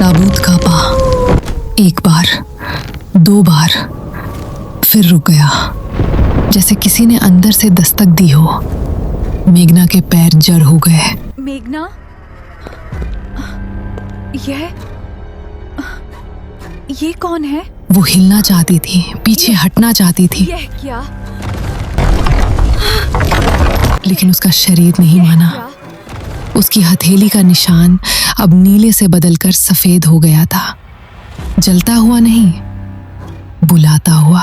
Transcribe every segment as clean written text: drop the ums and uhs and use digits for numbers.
ताबूत कांपा, एक बार, दो बार, फिर रुक गया, जैसे किसी ने अंदर से दस्तक दी हो। मेघना के पैर जड़ हो गए। मेघना, ये कौन है? वो हिलना चाहती थी, पीछे हटना चाहती थी, यह क्या? लेकिन उसका शरीर नहीं माना। उसकी हथेली का निशान अब नीले से बदलकर सफेद हो गया था। जलता हुआ नहीं, बुलाता हुआ।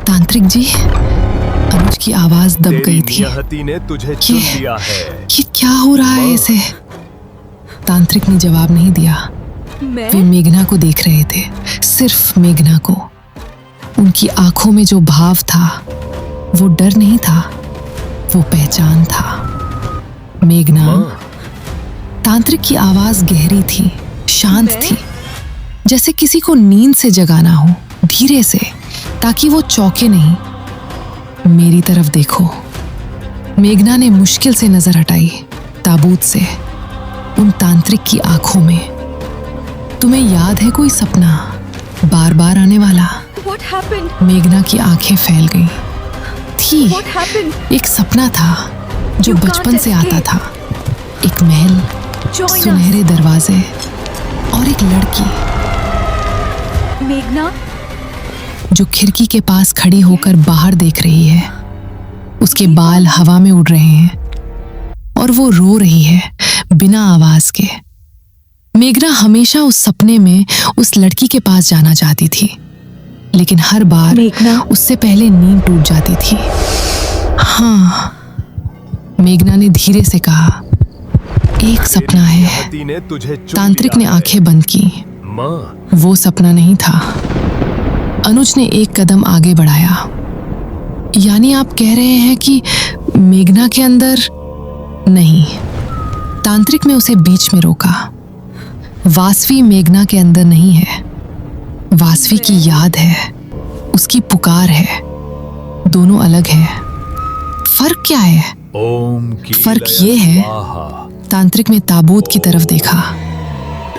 तांत्रिक जी, अनुज की आवाज दब गई थी। नियति ने तुझे चुन लिया है। ये क्या हो रहा है इसे? तांत्रिक ने जवाब नहीं दिया। वे मेघना को देख रहे थे, सिर्फ मेघना को। उनकी आंखों में जो भाव था वो डर नहीं था, वो पहचान था। मेघना। तांत्रिक की आवाज गहरी थी, शांत थी, जैसे किसी को नींद से जगाना हो, धीरे से, ताकि वो चौंके नहीं। मेरी तरफ देखो। मेघना ने मुश्किल से नजर हटाई ताबूत से, उन तांत्रिक की आंखों में। तुम्हें याद है कोई सपना बार बार आने वाला? What happened? मेघना की आंखें फैल गईं। थी What happened? एक सपना था जो You बचपन can't से आता escape. था। एक महल, Join us. सुनहरे दरवाजे और एक लड़की मेघना, जो खिड़की के पास खड़ी होकर बाहर देख रही है। उसके बाल हवा में उड़ रहे हैं और वो रो रही है बिना आवाज के। मेघना हमेशा उस सपने में उस लड़की के पास जाना चाहती थी, लेकिन हर बार मेघना, उससे पहले नींद टूट जाती थी। हाँ, मेघना ने धीरे से कहा, एक सपना है। नियति ने तुझे चुन तांत्रिक ने लिया है। आंखें बंद की। माँ, वो सपना नहीं था। अनुज ने एक कदम आगे बढ़ाया। यानी आप कह रहे हैं कि मेघना के अंदर? नहीं। तांत्रिक ने उसे बीच में रोका। वासवी मेघना के अंदर नहीं है। वासवी की याद है, उसकी पुकार है। दोनों अलग हैं। फर्क क्या है? ओम की फर्क लय ये है, स्वाहा। तांत्रिक ने ताबूत की तरफ देखा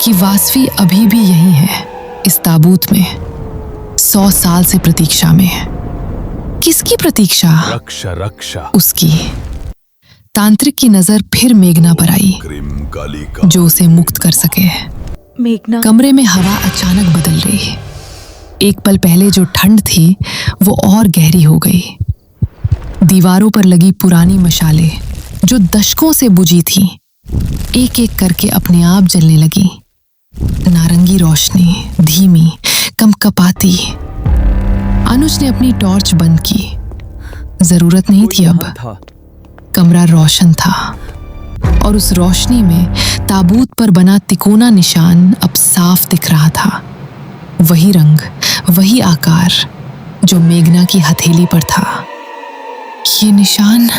कि वासवी अभी भी यही है, इस ताबूत में, 100 साल से प्रतीक्षा में। किसकी प्रतीक्षा? रक्षा रक्षा। उसकी। तांत्रिक की नजर फिर मेघना पर आई, क्रीम काली का। जो उसे मुक्त कर सके। मेघना, कमरे में हवा अचानक बदल गई। एक पल पहले जो ठंड थी वो और गहरी हो गई। दीवारों पर लगी पुरानी मशालें जो दशकों से बुझी थी, एक एक करके अपने आप जलने लगी। नारंगी रोशनी, धीमी, कंपकपाती। अनुज ने अपनी टॉर्च बंद की। जरूरत नहीं थी अब। था। कमरा रोशन था और उस रोशनी में ताबूत पर बना तिकोना निशान अब साफ दिख रहा था। वही रंग, वही आकार जो मेघना की हथेली पर था। ये निशान।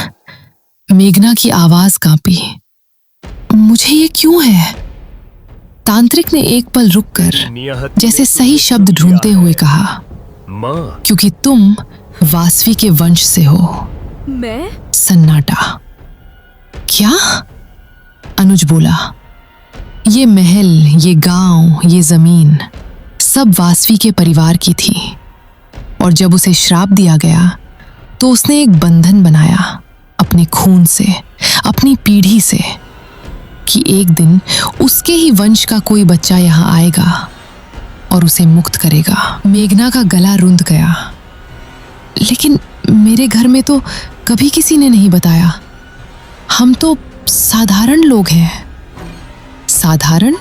मेघना की आवाज कांपी। मुझे ये क्यों है? तांत्रिक ने एक पल रुककर नियति जैसे ने सही तुझे शब्द चुन लिया ढूंढते है। हुए कहा, माँ, क्योंकि तुम वासवी के वंश से हो। मैं? सन्नाटा। क्या? अनुज बोला। ये महल, ये गांव, ये जमीन सब वासवी के परिवार की थी, और जब उसे श्राप दिया गया तो उसने एक बंधन बनाया अपने खून से, अपनी पीढ़ी से, कि एक दिन उसके ही वंश का कोई बच्चा यहाँ आएगा और उसे मुक्त करेगा। मेघना का गला रुंध गया। लेकिन मेरे घर में तो कभी किसी ने नहीं बताया। हम तो साधारण लोग हैं। साधारण?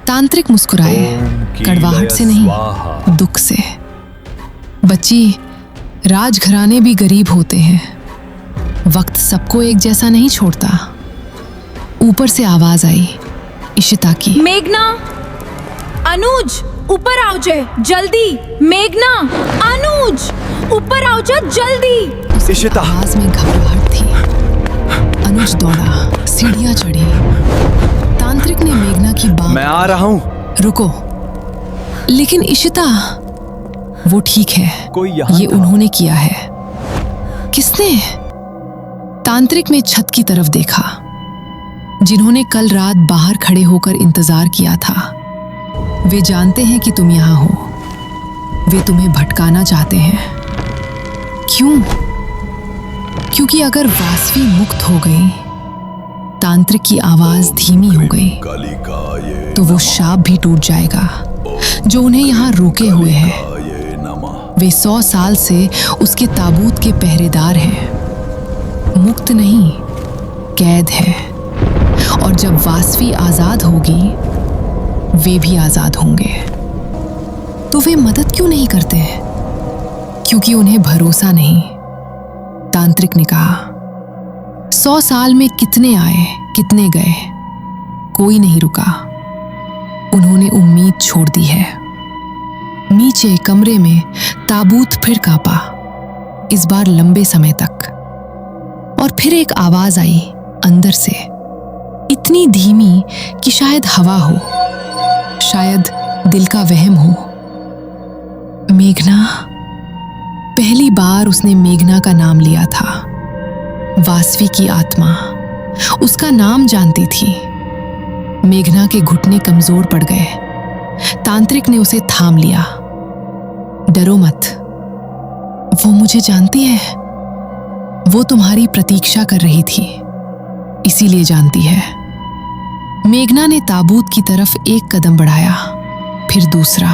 तांत्रिक मुस्कुराए, ओम की कड़वाहट लय से नहीं, स्वाहा। दुख से। बच्ची, राजघराने भी गरीब होते हैं। वक्त सबको एक जैसा नहीं छोड़ता। ऊपर से आवाज आई, इशिता की। मेघना, अनुज, ऊपर आओ जे, जल्दी। मेघना, अनुज, ऊपर आओ जा, जल्दी। उस इशिता। आवाज में घबराहट थी। अनुज दौड़ा, सीढ़ियां चढ़ी। तांत्रिक ने मेघना की बांह। मैं आ रहा हूँ। रुको। लेकिन इशिता, वो ठीक है, कोई यहाँ ये था। उन्होंने किया है। किसने? तांत्रिक ने छत की तरफ देखा। जिन्होंने कल रात बाहर खड़े होकर इंतजार किया था। वे जानते हैं कि तुम यहां हो। वे तुम्हें भटकाना चाहते हैं। क्यों? क्योंकि अगर वासवी मुक्त हो गई, तांत्रिक की आवाज धीमी हो गई, काली का ये तो वो शाप भी टूट जाएगा जो उन्हें यहाँ रोके हुए है। ये नमः। वे 100 साल से उसके ताबूत के पहरेदार हैं। मुक्त नहीं, कैद है। और जब वासवी आजाद होगी, वे भी आजाद होंगे। तो वे मदद क्यों नहीं करते? क्योंकि उन्हें भरोसा नहीं। तांत्रिक ने कहा, 100 साल में कितने आए, कितने गए, कोई नहीं रुका। उन्होंने उम्मीद छोड़ दी है। नीचे कमरे में ताबूत फिर कांपा, इस बार लंबे समय तक। और फिर एक आवाज आई अंदर से, इतनी धीमी कि शायद हवा हो, शायद दिल का वहम हो। मेघना। पहली बार उसने मेघना का नाम लिया था। वासवी की आत्मा उसका नाम जानती थी। मेघना के घुटने कमजोर पड़ गए। तांत्रिक ने उसे थाम लिया। डरो मत, वो मुझे जानती है। वो तुम्हारी प्रतीक्षा कर रही थी, इसीलिए जानती है। मेघना ने ताबूत की तरफ एक कदम बढ़ाया, फिर दूसरा।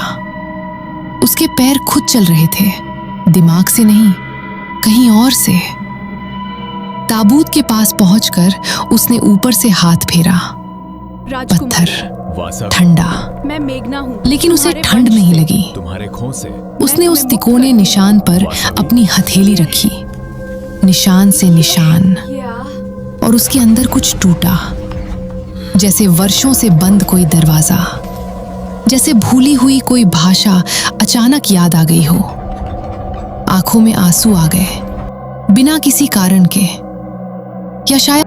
उसके पैर खुद चल रहे थे, दिमाग से नहीं, कहीं और से। ताबूत के पास पहुंचकर उसने ऊपर से हाथ फेरा। पत्थर, ठंडा, मैं मेघना हूँ। लेकिन उसे ठंड नहीं लगी। तुम्हारे खो से उसने उस तिकोने निशान पर अपनी हथेली रखी, निशान से निशान, और उसके अंदर कुछ टूटा, जैसे वर्षों से बंद कोई दरवाजा, जैसे भूली हुई कोई भाषा अचानक याद आ गई हो। आंखों में आंसू आ गए, बिना किसी कारण के, या शायद